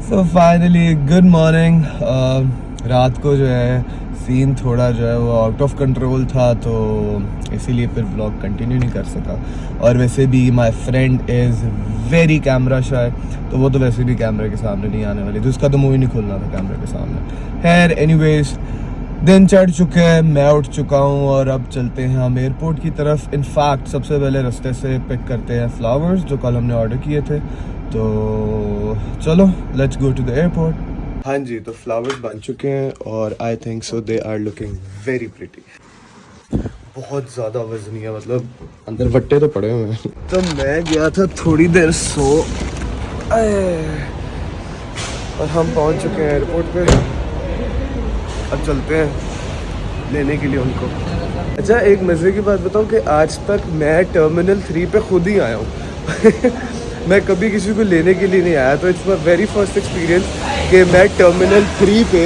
So finally good morning. रात को जो है सीन थोड़ा जो है वो आउट ऑफ कंट्रोल था, तो इसीलिए फिर ब्लॉग कंटिन्यू नहीं कर सका। और वैसे भी my friend is very camera shy, तो वो तो वैसे भी कैमरे के सामने नहीं आने वाली, तो उसका तो मुंह ही नहीं खुलना था कैमरे के सामने। खैर एनीवेज, दिन चढ़ चुके हैं, मैं उठ चुका हूँ और अब चलते हैं हम एयरपोर्ट की तरफ। इनफैक्ट सबसे पहले रास्ते से पिक करते हैं फ्लावर्स जो कल हमने ऑर्डर किए थे, तो चलो let's go to the airport. हाँ जी, तो फ्लावर्स बन चुके हैं और I think so they are looking very pretty. बहुत ज़्यादा वजनी है, मतलब अंदर वट्टे तो पड़े हुए हैं। तो मैं गया था थोड़ी देर सो और हम पहुंच चुके हैं एयरपोर्ट पे। अब चलते हैं लेने के लिए उनको। अच्छा, एक मज़े की बात बताऊं कि आज तक मैं टर्मिनल 3 पे खुद ही आया हूँ। मैं कभी किसी को लेने के लिए नहीं आया, तो it's my very first experience कि मैं टर्मिनल 3 पे।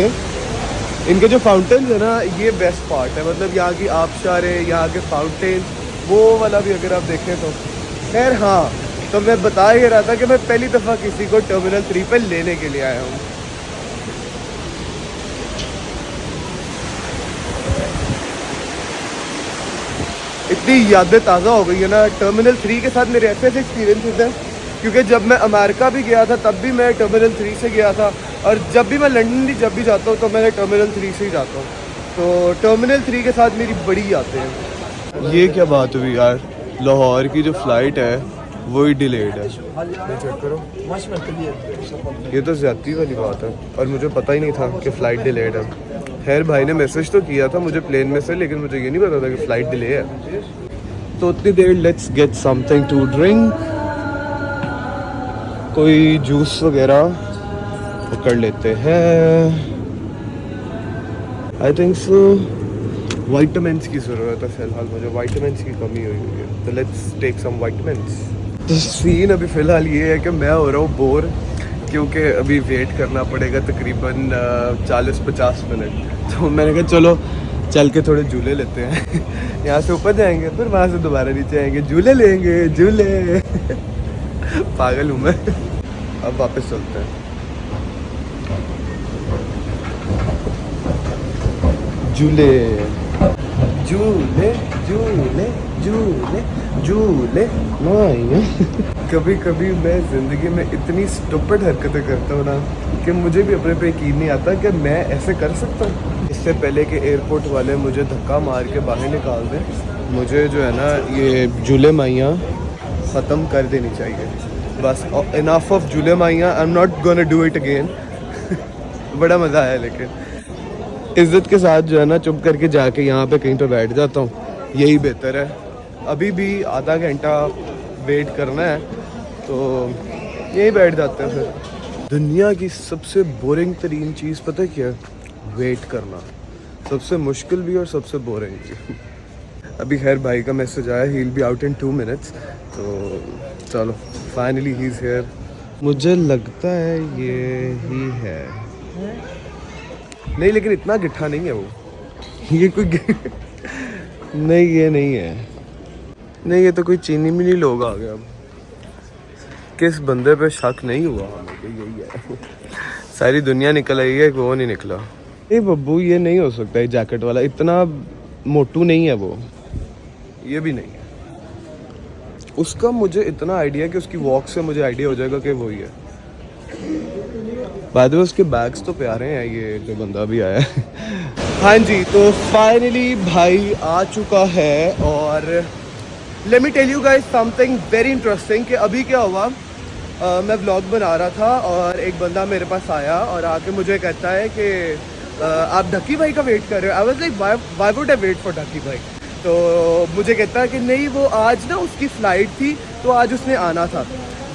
इनके जो फाउंटेन्स है ना, ये बेस्ट पार्ट है, मतलब यहाँ की आबशारें, यहाँ के फाउंटेन्स, वो वाला भी अगर आप देखें तो। खैर हाँ, तो मैं बता ही रहा था कि मैं पहली दफ़ा किसी को टर्मिनल 3 पे लेने के लिए आया हूँ। इतनी यादें ताज़ा हो गई है ना टर्मिनल 3 के साथ। मेरे ऐसे एक्सपीरियंसेस हैं, क्योंकि जब मैं अमेरिका भी गया था तब भी मैं टर्मिनल 3 से गया था, और जब भी मैं लंदन भी जब भी जाता हूँ तो मैं टर्मिनल 3 से ही जाता हूँ। तो टर्मिनल 3 के साथ मेरी बड़ी यादें हैं। ये क्या बात हुई यार, लाहौर की जो फ़्लाइट है वही डिलेड है। चेक करो, ये तो ज़्यादती वाली बात है, और मुझे पता ही नहीं था कि फ़्लाइट डिलेड है। खैर भाई ने मैसेज तो किया था मुझे प्लेन में से, लेकिन मुझे ये नहीं पता था कि फ़्लाइट डिले है। तो उतनी देर let's get something to drink, कोई जूस वगैरह पकड़ लेते हैं। आई थिंक सो वाइटामिन्स की ज़रूरत है फ़िलहाल, मुझे वाइटामिन्स की कमी हुई है, तो लेट्स टेक सम वाइटामिन्स। तो सीन अभी फ़िलहाल ये है कि मैं हो रहा हूँ बोर, क्योंकि अभी वेट करना पड़ेगा तकरीबन 40-50 मिनट। तो मैंने कहा चलो चल के थोड़े झूले लेते हैं। यहाँ से ऊपर जाएंगे, फिर वहाँ से दोबारा नीचे आएंगे, झूले लेंगे, झूले। पागल हूँ मैं। अब वापस चलते हैं। झूले झूले झूले झूले झूले माया। कभी कभी मैं ज़िंदगी में इतनी स्टूपिड हरकतें करता हूँ ना कि मुझे भी अपने पे यकीन नहीं आता कि मैं ऐसे कर सकता हूँ। इससे पहले कि एयरपोर्ट वाले मुझे धक्का मार के बाहर निकाल दें, मुझे जो है ना ये झूले माइयाँ ख़त्म कर देनी चाहिए। बस इनफ ऑफ झूले माइयाँ, I am not gonna do it again. बड़ा मज़ा आया, लेकिन इज़्ज़त के साथ जो है ना चुप करके जाके यहाँ पे कहीं पे बैठ जाता हूँ, यही बेहतर है। अभी भी आधा घंटा वेट करना है, तो यहीं बैठ जाते हैं फिर। दुनिया की सबसे बोरिंग तरीन चीज़ पता है क्या है? वेट करना। सबसे मुश्किल भी और सबसे बोरिंग भी। अभी खैर भाई का मैसेज आया, he will be out in 2 minutes, तो चलो फाइनली ही इज़ हियर। मुझे लगता है ये ही है, नहीं लेकिन इतना गिट्ठा नहीं है वो। ये कोई नहीं, ये नहीं है, नहीं ये तो कोई चीनी मिनी लोग आ गया। अब किस बंदे पे शक नहीं हुआ हमें कि यही है। सारी दुनिया निकल आई है, वो नहीं निकला। ये बब्बू ये नहीं हो सकता, ये जैकेट वाला इतना मोटू नहीं है वो, ये भी नहीं है उसका। मुझे इतना आइडिया कि उसकी वॉक से मुझे आइडिया हो जाएगा कि वही है। बाद में उसके बैग्स तो प्यारे हैं, ये जो बंदा भी आया है। हाँ जी, तो फाइनली भाई आ चुका है, और let me tell you guys something very interesting कि अभी क्या हुआ। मैं व्लॉग बना रहा था और एक बंदा मेरे पास आया और आके मुझे कहता है कि आप ढक्की भाई का वेट कर रहे हो। I was like why would I wait for Ducky Bhai. तो मुझे कहता है कि नहीं, वो आज ना उसकी फ़्लाइट थी तो आज उसने आना था।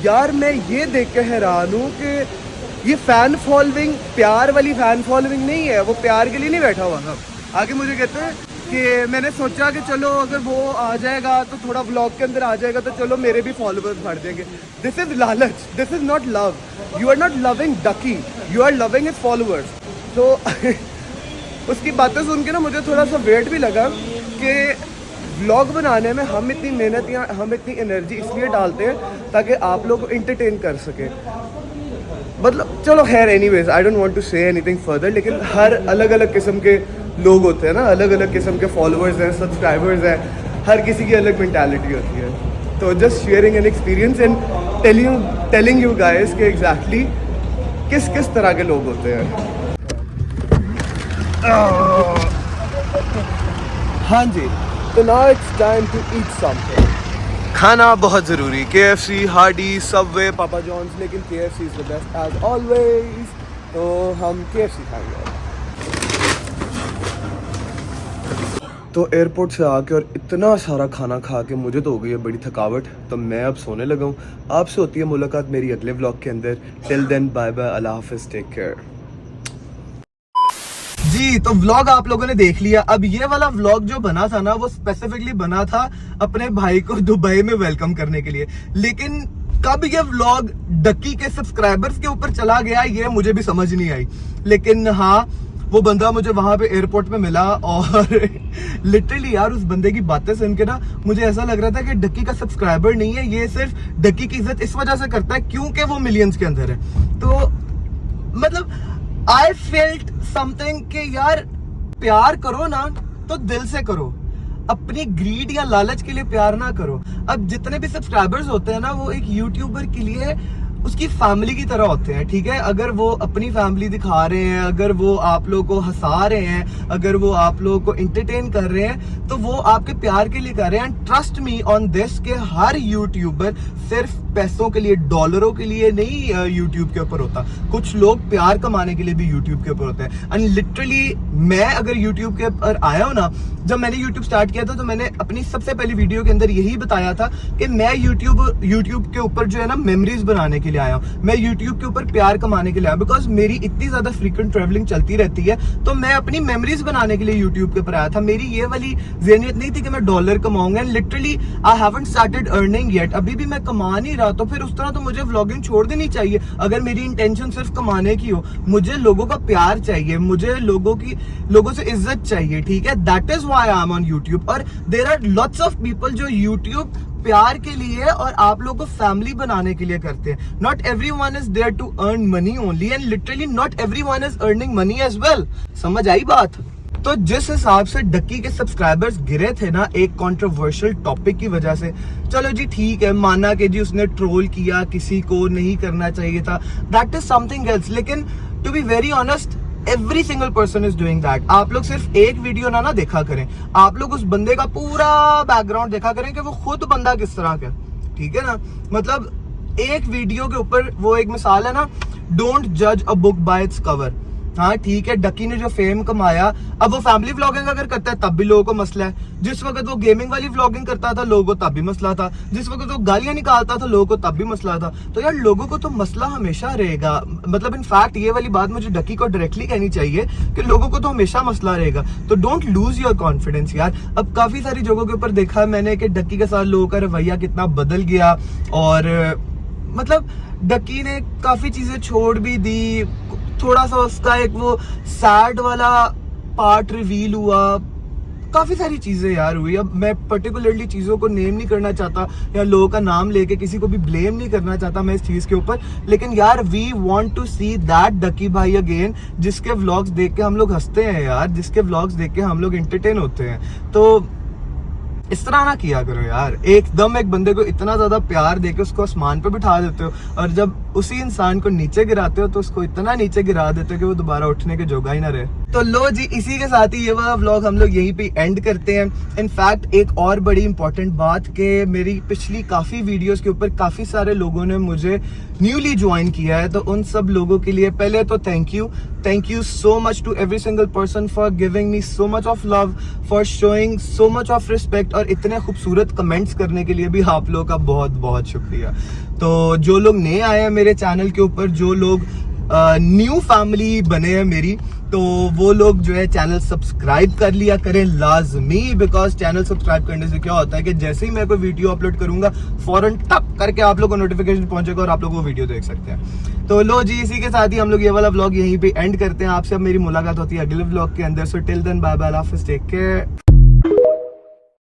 यार मैं ये देख के हैरान हूँ कि ये फ़ैन फॉलोइंग, प्यार वाली फ़ैन फॉलोइंग नहीं है, वो प्यार के लिए नहीं बैठा हुआ था। आगे मुझे कहते हैं कि मैंने सोचा कि चलो अगर वो आ जाएगा तो थोड़ा व्लॉग के अंदर आ जाएगा तो चलो मेरे भी फॉलोअर्स बढ़ जाएंगे। दिस इज़ लालच, this is not love. You are not loving Ducky, you are loving his followers. तो उसकी बातें सुन के ना मुझे थोड़ा सा वेट भी लगा कि व्लॉग बनाने में हम इतनी मेहनत या हम इतनी एनर्जी इसलिए डालते हैं ताकि आप लोग को इंटरटेन कर सकें। मतलब चलो खैर anyways I don't want to say anything further, लेकिन हर अलग अलग किस्म के लोग होते हैं ना, अलग अलग किस्म के फॉलोअर्स हैं, सब्सक्राइबर्स हैं, हर किसी की अलग मेंटालिटी होती है। तो just sharing an experience and telling you guys कि एग्जैक्टली किस किस तरह के लोग होते हैं। हाँ जी, तो now it's time to eat something. खाना बहुत ज़रूरी, KFC, Hardee's, Subway, Papa John's, लेकिन KFC is the best as always. तो हम KFC खाएंगे। तो एयरपोर्ट से आके और इतना सारा खाना खा के मुझे तो हो गई है बड़ी थकावट, तो मैं अब सोने लगा हूँ। आपसे होती है मुलाकात मेरी अगले व्लॉग के अंदर। टिल देन बाय बाय, अल्लाह हाफिज़, टेक केयर। जी, तो व्लॉग आप लोगों ने देख लिया। अब ये वाला व्लॉग जो बना था ना, वो स्पेसिफिकली बना था अपने भाई को दुबई में वेलकम करने के लिए, लेकिन कब ये व्लॉग डक्की के सब्सक्राइबर्स के ऊपर चला गया ये मुझे भी समझ नहीं आई। लेकिन हाँ, वो बंदा मुझे वहां पे एयरपोर्ट में मिला और लिटरली यार उस बंदे की बातें सुन के ना मुझे ऐसा लग रहा था कि डक्की का सब्सक्राइबर नहीं है, ये सिर्फ डक्की की इज्जत इस वजह से करता है क्योंकि वो मिलियंस के अंदर है। तो मतलब I felt something कि यार प्यार करो ना तो दिल से करो, अपनी ग्रीड या लालच के लिए प्यार ना करो। अब जितने भी सब्सक्राइबर्स होते हैं ना, वो एक यूट्यूबर के लिए उसकी फैमिली की तरह होते हैं, ठीक है। अगर वो अपनी फैमिली दिखा रहे हैं, अगर वो आप लोगों को हंसा रहे हैं, अगर वो आप लोगों को एंटरटेन कर रहे हैं, तो वो आपके प्यार के लिए कर रहे हैं। And trust me on this कि हर यूट्यूबर सिर्फ पैसों के लिए, डॉलरों के लिए नहीं यूट्यूब के ऊपर होता। कुछ लोग प्यार कमाने के लिए भी यूट्यूब के ऊपर होते हैं। एंड लिटरली मैं अगर यूट्यूब के ऊपर आया हूं ना, जब मैंने यूट्यूब स्टार्ट किया था तो मैंने अपनी सबसे पहली वीडियो के अंदर यही बताया था कि मैं यूट्यूब के ऊपर जो है ना मेमोरीज बनाने के लिए आया हूं, मैं यूट्यूब के ऊपर प्यार कमाने के लिए आया। बिकॉज मेरी इतनी ज्यादा फ्रीक्वेंट ट्रेवलिंग चलती रहती है, तो मैं अपनी मेमोरीज बनाने के लिए यूट्यूब के ऊपर आया था। मेरी ये वाली ज़हनियत नहीं थी कि मैं डॉलर कमाऊंगा। And literally I haven't started earning yet, अभी भी मैं कमा नहीं रहा, तो फिर उस तरह तो मुझे व्लॉगिंग छोड़ देनी चाहिए अगर मेरी इंटेंशन सिर्फ कमाने की हो। मुझे लोगों का प्यार चाहिए, मुझे लोगों से इज्जत चाहिए, ठीक है। That is why I am on YouTube. और there are lots of people जो यूट्यूब प्यार के लिए और आप लोगों को फैमिली बनाने के लिए करते हैं। Not everyone is there to earn money only, and literally not everyone is earning money as well. समझ आई बात? तो जिस हिसाब से डक्की के सब्सक्राइबर्स गिरे थे ना एक कंट्रोवर्शियल टॉपिक की वजह से, चलो जी ठीक है, माना कि जी उसने ट्रोल किया, किसी को नहीं करना चाहिए था, दैट इज समथिंग एल्स। लेकिन to be very honest, every single person is doing that. आप लोग सिर्फ एक वीडियो ना देखा करें, आप लोग उस बंदे का पूरा बैकग्राउंड देखा करें कि वो खुद बंदा किस तरह का, ठीक है ना। मतलब एक वीडियो के ऊपर वो एक मिसाल है ना, डोंट जज a book by its cover. हाँ ठीक है, डक्की ने जो फेम कमाया, अब वो फैमिली व्लॉगिंग अगर करता है तब भी लोगों को मसला है। जिस वक्त वो गेमिंग वाली व्लॉगिंग करता था लोगों को तब भी मसला था, जिस वक्त वो गालियां निकालता था लोगों को तब भी मसला था। तो यार लोगों को तो मसला हमेशा रहेगा। मतलब इनफैक्ट ये वाली बात मुझे डक्की को डायरेक्टली कहनी चाहिए कि लोगों को तो हमेशा मसला रहेगा। तो डोंट लूज योर कॉन्फिडेंस यार। अब काफी सारी जगहों के ऊपर देखा है मैंने कि डक्की के साथ लोगों का रवैया कितना बदल गया, और मतलब डक्की ने काफी चीजें छोड़ भी दी। थोड़ा सा उसका एक वो सैड वाला पार्ट रिवील हुआ, काफी सारी चीजें यार हुई। अब मैं पर्टिकुलरली चीजों को नेम नहीं करना चाहता या लोगों का नाम लेके किसी को भी ब्लेम नहीं करना चाहता मैं इस चीज के ऊपर, लेकिन यार we want to see that Ducky Bhai again, जिसके व्लॉग्स देख के हम लोग हंसते हैं यार, जिसके व्लॉग्स देख के हम लोग एंटरटेन होते हैं। तो इस तरह ना किया करो यार। एकदम एक बंदे को इतना ज्यादा प्यार देके उसको आसमान पे बिठा देते हो, और जब उसी इंसान को नीचे गिराते हो तो उसको इतना नीचे गिरा देते हो कि वो दोबारा उठने के जोगा ही ना रहे। तो लो जी, इसी के साथ ही ये वाला व्लॉग हम लोग यहीं पे एंड करते हैं। इनफैक्ट एक और बड़ी इंपॉर्टेंट बात कि मेरी पिछली काफी वीडियोस के ऊपर काफी सारे लोगों ने मुझे न्यूली ज्वाइन किया है, तो उन सब लोगों के लिए पहले तो thank you so much to every single person for giving me so much of love, for showing so much of respect, और इतने खूबसूरत कमेंट्स करने के लिए भी आप लोगों का बहुत बहुत शुक्रिया। तो जो लोग नए आए हैं मेरे चैनल के ऊपर, जो लोग न्यू फैमिली बने हैं मेरी, तो वो लोग जो है चैनल सब्सक्राइब कर लिया करें लाजमी। बिकॉज चैनल सब्सक्राइब करने से क्या होता है कि जैसे ही मैं कोई वीडियो अपलोड करूंगा फौरन टक करके आप लोग को नोटिफिकेशन पहुंचेगा और आप लोग वो वीडियो देख सकते हैं। तो लो जी, इसी के साथ ही हम लोग ये वाला व्लॉग यहीं पे एंड करते हैं। आपसे अब मेरी मुलाकात होती है अगले व्लॉग के अंदर। So till then bye bye, हाफिज़, टेक केयर।